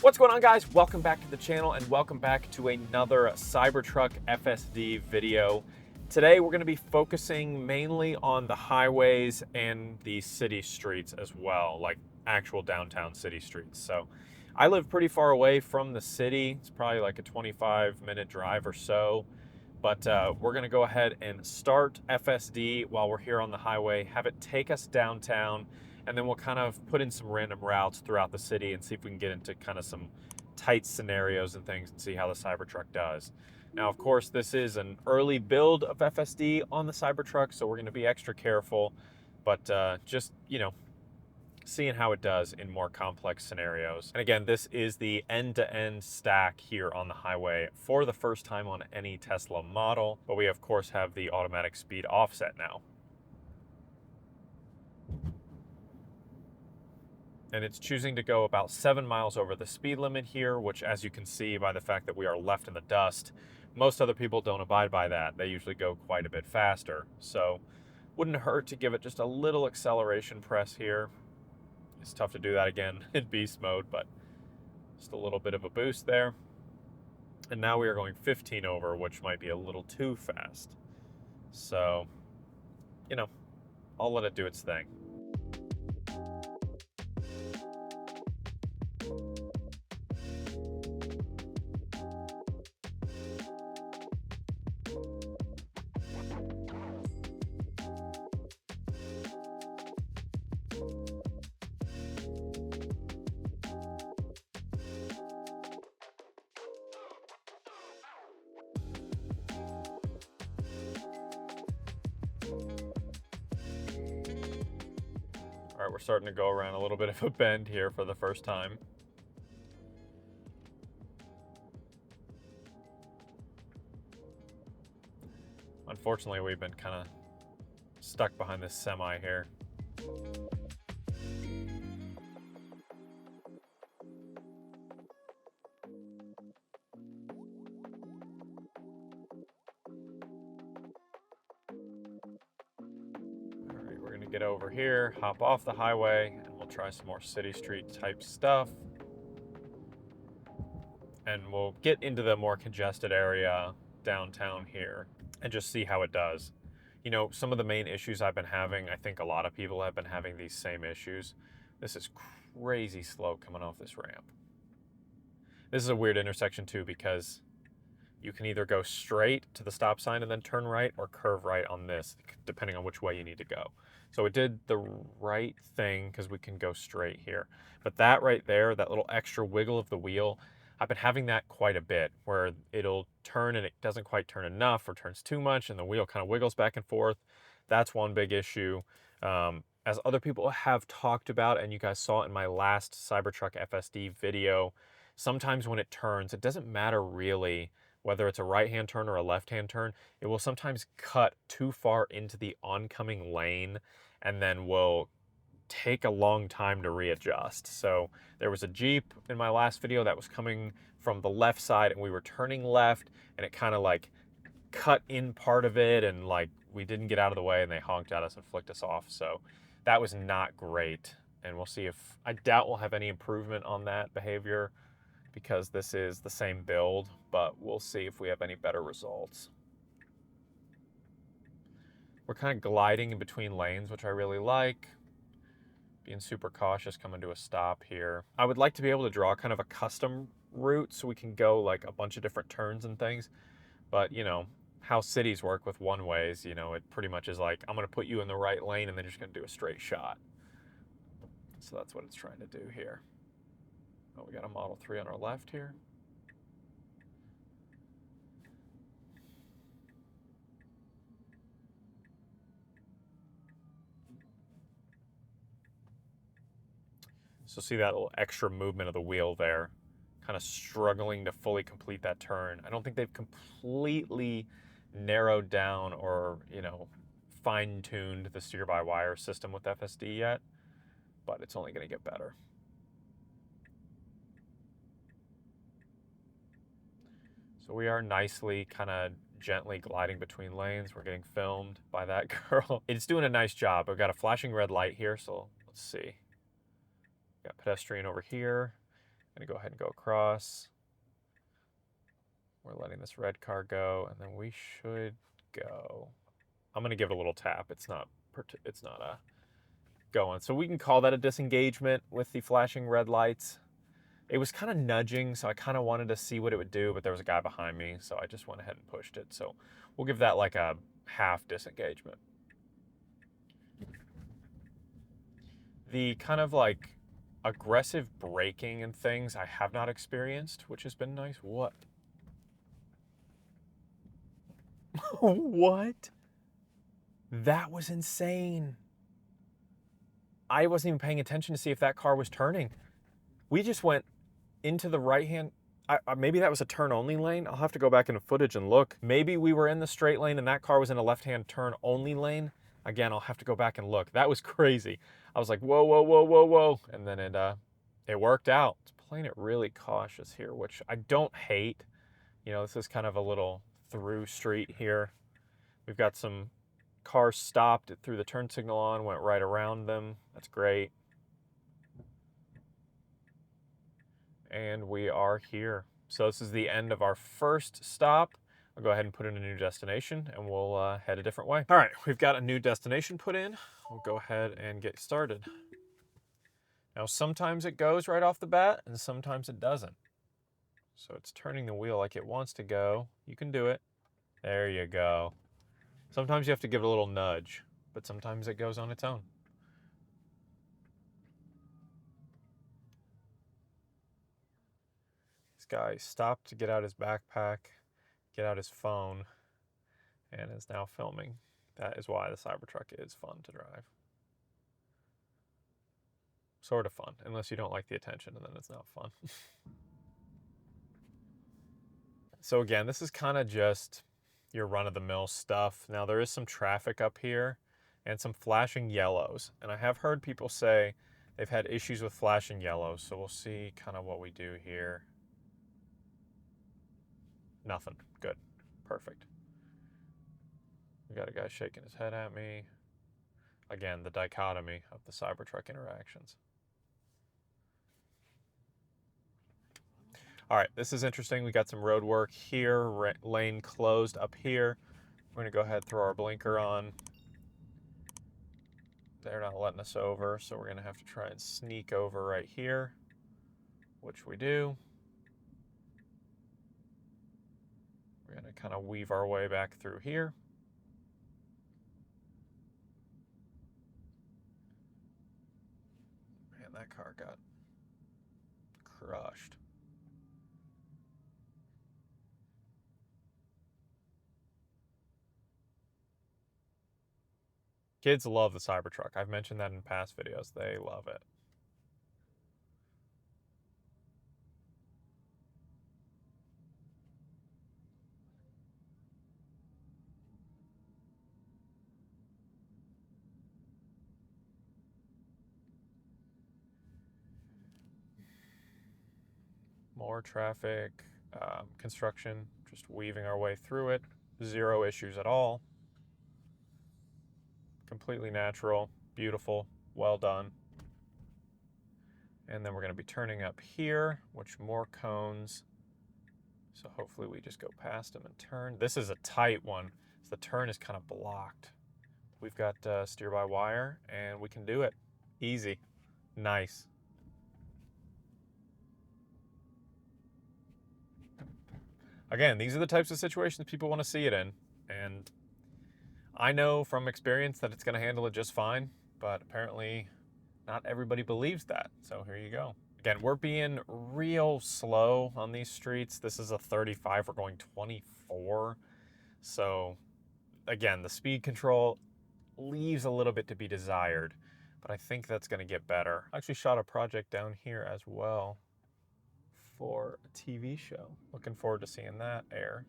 What's going on, guys? Welcome back to the channel and welcome back to another Cybertruck FSD video. Today we're going to be focusing mainly on the highways and the city streets as well, like actual downtown city streets. So I live pretty far away from the city. It's probably like a 25-minute drive or so. But we're going to go ahead and start FSD while we're here on the highway, have it take us downtown, and then we'll kind of put in some random routes throughout the city and see if we can get into kind of some tight scenarios and things and see how the Cybertruck does. Now, of course, this is an early build of FSD on the Cybertruck, so we're going to be extra careful, but just, seeing how it does in more complex scenarios. And again, this is the end-to-end stack here on the highway for the first time on any Tesla model, but we of course have the automatic speed offset now. And it's choosing to go about 7 miles over the speed limit here, which, as you can see by the fact that we are left in the dust, most other people don't abide by that. They usually go quite a bit faster. So wouldn't hurt to give it just a little acceleration press here. It's tough to do that again in beast mode, but just a little bit of a boost there. And now we are going 15 over, which might be a little too fast. So, I'll let it do its thing. All right, we're starting to go around a little bit of a bend here for the first time. Unfortunately, we've been kind of stuck behind this semi here. Get over here, hop off the highway, and we'll try some more city street type stuff. And we'll get into the more congested area downtown here and just see how it does. Some of the main issues I've been having, I think a lot of people have been having these same issues. This is crazy slow coming off this ramp. This is a weird intersection too, because you can either go straight to the stop sign and then turn right, or curve right on this, depending on which way you need to go. So it did the right thing because we can go straight here. But that right there, that little extra wiggle of the wheel, I've been having that quite a bit, where it'll turn and it doesn't quite turn enough or turns too much and the wheel kind of wiggles back and forth. That's one big issue. As other people have talked about, and you guys saw in my last Cybertruck FSD video, sometimes when it turns, it doesn't matter really whether it's a right-hand turn or a left-hand turn. It will sometimes cut too far into the oncoming lane and then will take a long time to readjust. So there was a Jeep in my last video that was coming from the left side and we were turning left, and it kind of like cut in part of it, and like we didn't get out of the way and they honked at us and flicked us off. So that was not great. And we'll see if, I doubt we'll have any improvement on that behavior, because this is the same build, but we'll see if we have any better results. We're kind of gliding in between lanes, which I really like. Being super cautious coming to a stop here. I would like to be able to draw kind of a custom route so we can go like a bunch of different turns and things. But how cities work with one-ways, it pretty much is like, I'm gonna put you in the right lane and then you're just gonna do a straight shot. So that's what it's trying to do here. Oh, we got a Model 3 on our left here. So see that little extra movement of the wheel there, kind of struggling to fully complete that turn. I don't think they've completely narrowed down or, fine-tuned the steer-by-wire system with FSD yet, but it's only going to get better. So we are nicely kind of gently gliding between lanes. We're getting filmed by that girl. It's doing a nice job. I've got a flashing red light here, so let's see. Got pedestrian over here. Gonna go ahead and go across. We're letting this red car go, and then we should go. I'm gonna give it a little tap. It's not going. So we can call that a disengagement with the flashing red lights. It was kind of nudging, so I kind of wanted to see what it would do, but there was a guy behind me, so I just went ahead and pushed it. So we'll give that like a half disengagement. The kind of like aggressive braking and things I have not experienced, which has been nice. What? What? That was insane. I wasn't even paying attention to see if that car was turning. We just went into the right-hand. Maybe that was a turn-only lane. I'll have to go back into footage and look. Maybe we were in the straight lane and that car was in a left-hand turn-only lane. Again, I'll have to go back and look. That was crazy. I was like, whoa, whoa, whoa, whoa, whoa. And then it worked out. It's playing it really cautious here, which I don't hate. You know, this is kind of a little through street here. We've got some cars stopped, it threw the turn signal on, went right around them. That's great. And we are here. So this is the end of our first stop. I'll go ahead and put in a new destination and we'll head a different way. All right, we've got a new destination put in. We'll go ahead and get started. Now, sometimes it goes right off the bat and sometimes it doesn't. So it's turning the wheel like it wants to go. You can do it. There you go. Sometimes you have to give it a little nudge, but sometimes it goes on its own. This guy stopped to get out his backpack, get out his phone, and is now filming. That is why the Cybertruck is fun to drive. Sort of fun, unless you don't like the attention, and then it's not fun. So again, this is kind of just your run-of-the-mill stuff. Now there is some traffic up here and some flashing yellows. And I have heard people say they've had issues with flashing yellows. So we'll see kind of what we do here. Nothing. Good. Perfect. We got a guy shaking his head at me. Again, the dichotomy of the Cybertruck interactions. All right, this is interesting. We got some road work here, lane closed up here. We're gonna go ahead and throw our blinker on. They're not letting us over, so we're gonna have to try and sneak over right here, which we do. We're gonna kind of weave our way back through here. Man, that car got crushed. Kids love the Cybertruck. I've mentioned that in past videos. They love it. More traffic, construction, just weaving our way through it. Zero issues at all. Completely natural, beautiful, well done. And then we're going to be turning up here, which more cones. So hopefully we just go past them and turn. This is a tight one. So the turn is kind of blocked. We've got steer by wire and we can do it. Easy. Nice. Again, these are the types of situations people want to see it in. And I know from experience that it's going to handle it just fine, but apparently not everybody believes that. So here you go. Again, we're being real slow on these streets. This is a 35, we're going 24. So again, the speed control leaves a little bit to be desired, but I think that's going to get better. I actually shot a project down here as well for a TV show. Looking forward to seeing that air.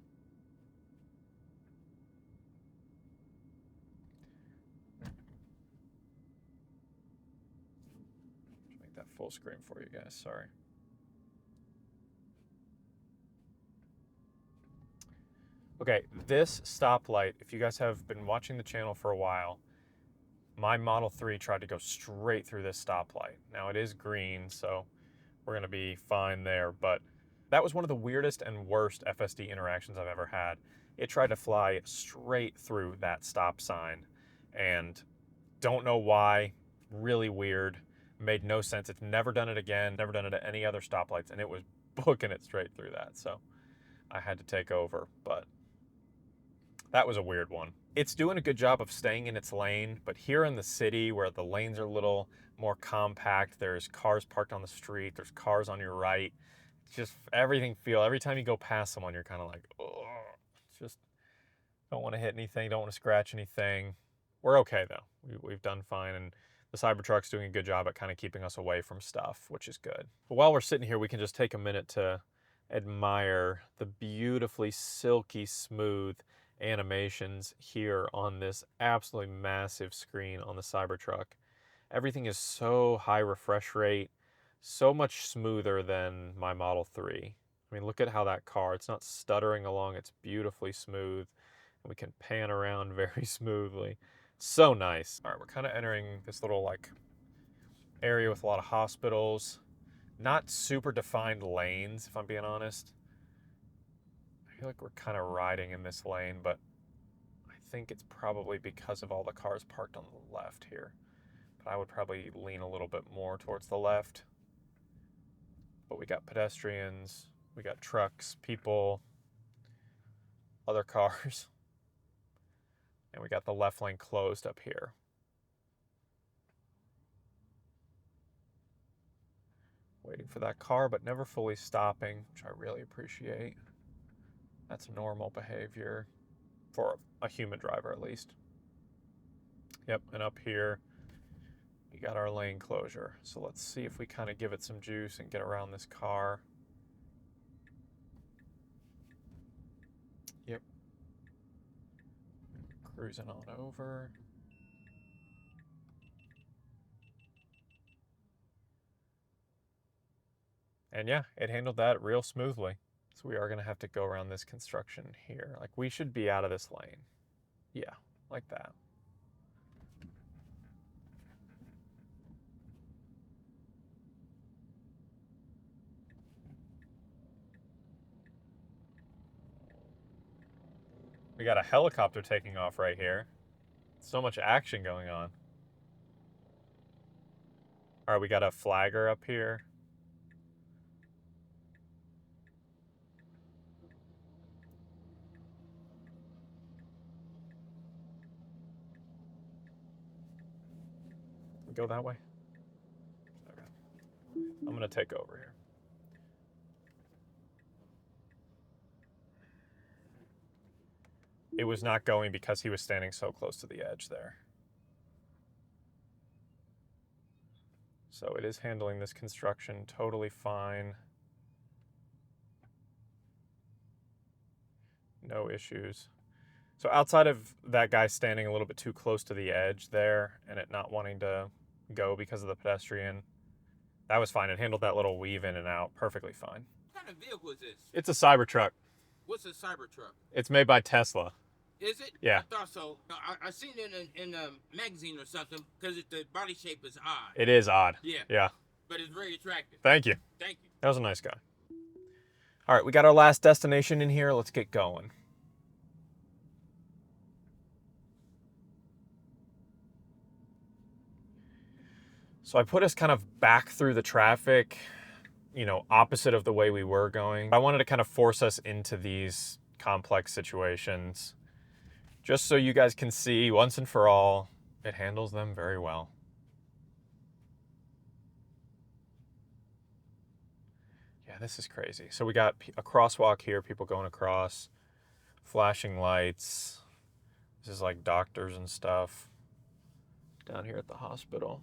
Full screen for you guys, sorry. Okay, this stoplight, if you guys have been watching the channel for a while, my Model 3 tried to go straight through this stoplight. Now it is green, so we're going to be fine there. But that was one of the weirdest and worst FSD interactions I've ever had. It tried to fly straight through that stop sign, and don't know why, really weird, made no sense. It's never done it again, never done it at any other stoplights, and it was booking it straight through that. So I had to take over, but that was a weird one. It's doing a good job of staying in its lane, but here in the city where the lanes are a little more compact, there's cars parked on the street, there's cars on your right, just every time you go past someone, you're kind of like, oh, just don't want to hit anything, don't want to scratch anything. We're okay though. We've done fine, and the Cybertruck's doing a good job at kind of keeping us away from stuff, which is good. But while we're sitting here, we can just take a minute to admire the beautifully silky smooth animations here on this absolutely massive screen on the Cybertruck. Everything is so high refresh rate, so much smoother than my Model 3. I mean, look at how that car, it's not stuttering along, it's beautifully smooth, and we can pan around very smoothly. So nice. All right, we're kind of entering this little like area with a lot of hospitals. Not super defined lanes, if I'm being honest. I feel like we're kind of riding in this lane, but I think it's probably because of all the cars parked on the left here. But I would probably lean a little bit more towards the left. But we got pedestrians, we got trucks, people, other cars. And we got the left lane closed up here. Waiting for that car, but never fully stopping, which I really appreciate. That's normal behavior for a human driver, at least. Yep, and up here, we got our lane closure. So let's see if we kind of give it some juice and get around this car. Yep. Cruising on over. And yeah, it handled that real smoothly. So we are going to have to go around this construction here. Like, we should be out of this lane. Yeah, like that. We got a helicopter taking off right here. So much action going on. All right, we got a flagger up here. Go that way? Okay. I'm going to take over here. It was not going because he was standing so close to the edge there. So it is handling this construction totally fine. No issues. So outside of that guy standing a little bit too close to the edge there and it not wanting to go because of the pedestrian, that was fine. It handled that little weave in and out perfectly fine. What kind of vehicle is this? It's a Cybertruck. What's a Cybertruck? It's made by Tesla. Is it? Yeah. I thought so. I seen it in a magazine or something because the body shape is odd. It is odd. Yeah. Yeah. But it's very attractive. Thank you. Thank you. That was a nice guy. All right, we got our last destination in here. Let's get going. So I put us kind of back through the traffic, you know, opposite of the way we were going. I wanted to kind of force us into these complex situations just so you guys can see once and for all, it handles them very well. Yeah, this is crazy. So we got a crosswalk here, people going across, flashing lights. This is like doctors and stuff down here at the hospital.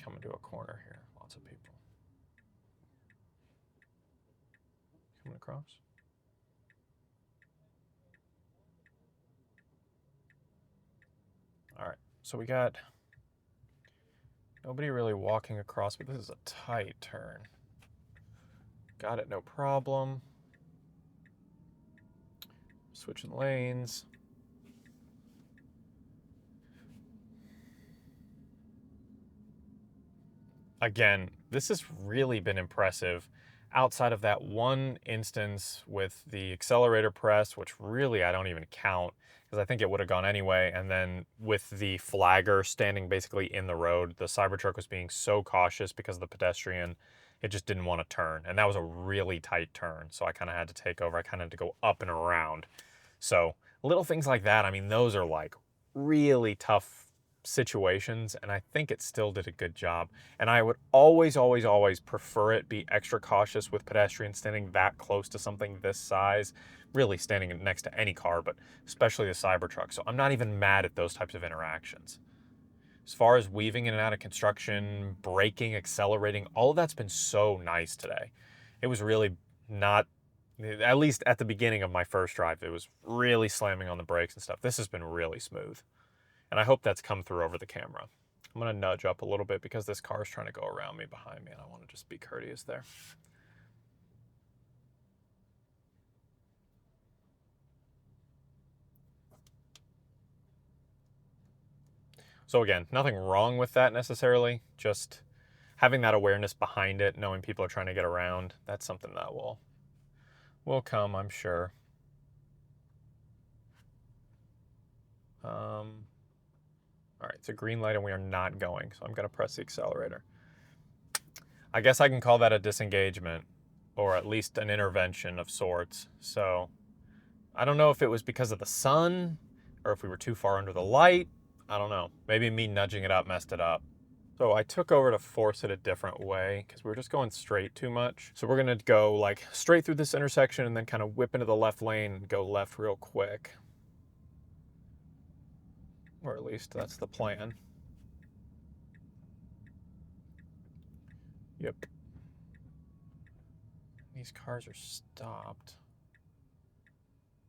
Coming to a corner here, lots of people. Coming across. All right, so we got nobody really walking across, but this is a tight turn. Got it, no problem. Switching lanes. Again, this has really been impressive outside of that one instance with the accelerator press, which really I don't even count because I think it would have gone anyway. And then with the flagger standing basically in the road, the Cybertruck was being so cautious because of the pedestrian, it just didn't want to turn. And that was a really tight turn. So I kind of had to take over. I kind of had to go up and around. So little things like that, I mean, those are like really tough situations, and I think it still did a good job. And I would always, always, always prefer it be extra cautious with pedestrians standing that close to something this size, really standing next to any car, but especially the Cybertruck. So I'm not even mad at those types of interactions. As far as weaving in and out of construction, braking, accelerating, all of that's been so nice today. It was really not, at least at the beginning of my first drive, it was really slamming on the brakes and stuff. This has been really smooth. And I hope that's come through over the camera. I'm gonna nudge up a little bit because this car is trying to go around me behind me and I wanna just be courteous there. So again, nothing wrong with that necessarily, just having that awareness behind it, knowing people are trying to get around, that's something that will come, I'm sure. All right, it's a green light and we are not going, so I'm gonna press the accelerator. I guess I can call that a disengagement, or at least an intervention of sorts. So I don't know if it was because of the sun, or if we were too far under the light. I don't know. Maybe me nudging it up messed it up. So I took over to force it a different way because we were just going straight too much. So we're gonna go like straight through this intersection and then kind of whip into the left lane and go left real quick. Or at least that's the plan. Yep. These cars are stopped.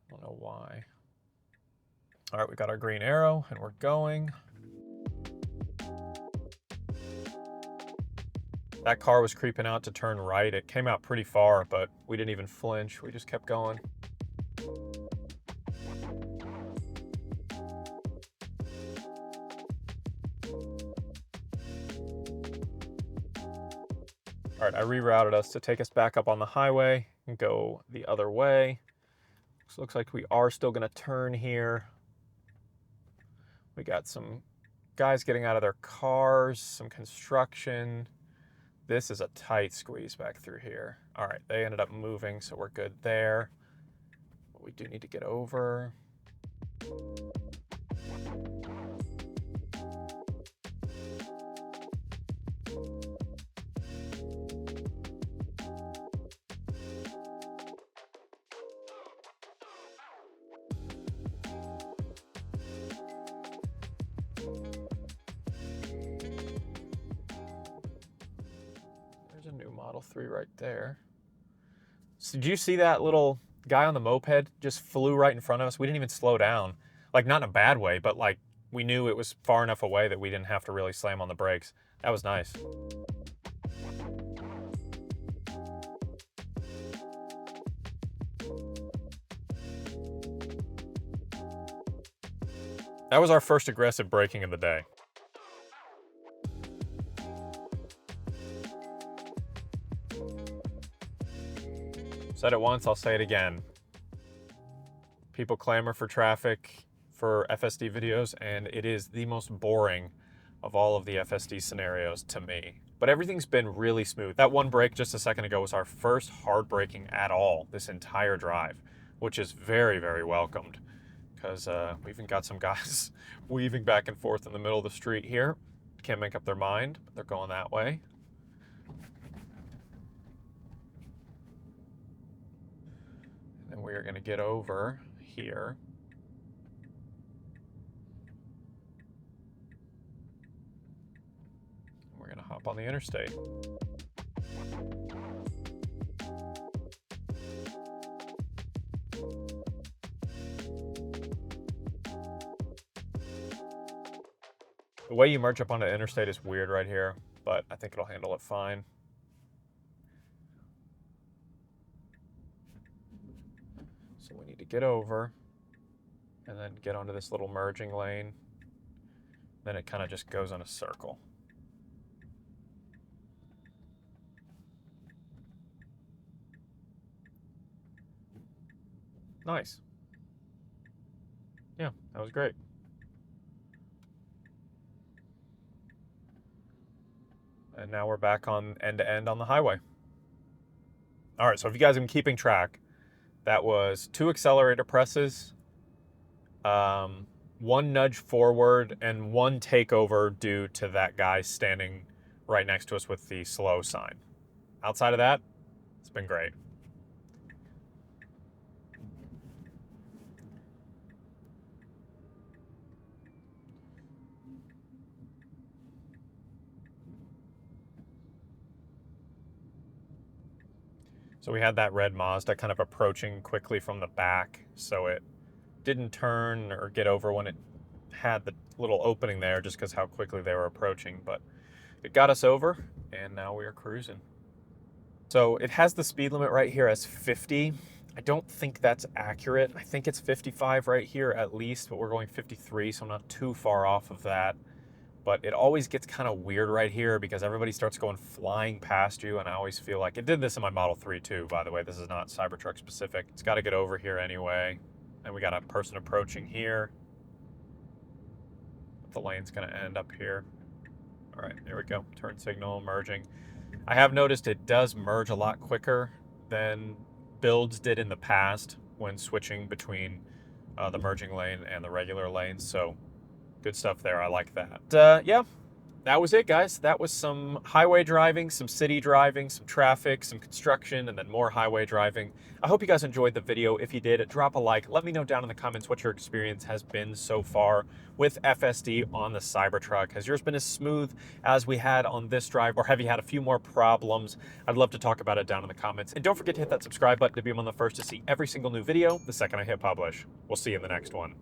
I don't know why. All right, we got our green arrow and we're going. That car was creeping out to turn right. It came out pretty far, but we didn't even flinch. We just kept going. All right, I rerouted us to take us back up on the highway and go the other way. So it looks like we are still gonna turn here. We got some guys getting out of their cars, some construction. This is a tight squeeze back through here. All right, they ended up moving, so we're good there. But we do need to get over. Model 3 right there. So did you see that little guy on the moped just flew right in front of us? We didn't even slow down. Like, not in a bad way, but like we knew it was far enough away that we didn't have to really slam on the brakes. That was nice. That was our first aggressive braking of the day. Said it once, I'll say it again. People clamor for traffic for FSD videos, and it is the most boring of all of the FSD scenarios to me. But everything's been really smooth. That one brake just a second ago was our first hard braking at all this entire drive, which is very, very welcomed because we even got some guys weaving back and forth in the middle of the street here. Can't make up their mind, but they're going that way. And we are going to get over here. We're going to hop on the interstate. The way you merge up onto the interstate is weird right here, but I think it'll handle it fine. So we need to get over and then get onto this little merging lane. Then it kind of just goes in a circle. Nice. Yeah, that was great. And now we're back on end-to-end on the highway. All right, so if you guys have been keeping track, that was 2 accelerator presses, 1 nudge forward, and 1 takeover due to that guy standing right next to us with the slow sign. Outside of that, it's been great. So we had that red Mazda kind of approaching quickly from the back, so it didn't turn or get over when it had the little opening there just because how quickly they were approaching, but it got us over and now we are cruising. So it has the speed limit right here as 50. I don't think that's accurate. I think it's 55 right here at least, but we're going 53, so I'm not too far off of that. But it always gets kind of weird right here because everybody starts going flying past you, and I always feel like, it did this in my Model 3 too, by the way. This is not Cybertruck specific. It's got to get over here anyway. And we got a person approaching here. The lane's going to end up here. All right, there we go. Turn signal, merging. I have noticed it does merge a lot quicker than builds did in the past when switching between the merging lane and the regular lanes. So good stuff there. I like that. Yeah, that was it, guys. That was some highway driving, some city driving, some traffic, some construction, and then more highway driving. I hope you guys enjoyed the video. If you did, drop a like. Let me know down in the comments what your experience has been so far with FSD on the Cybertruck. Has yours been as smooth as we had on this drive, or have you had a few more problems? I'd love to talk about it down in the comments. And don't forget to hit that subscribe button to be among the first to see every single new video the second I hit publish. We'll see you in the next one.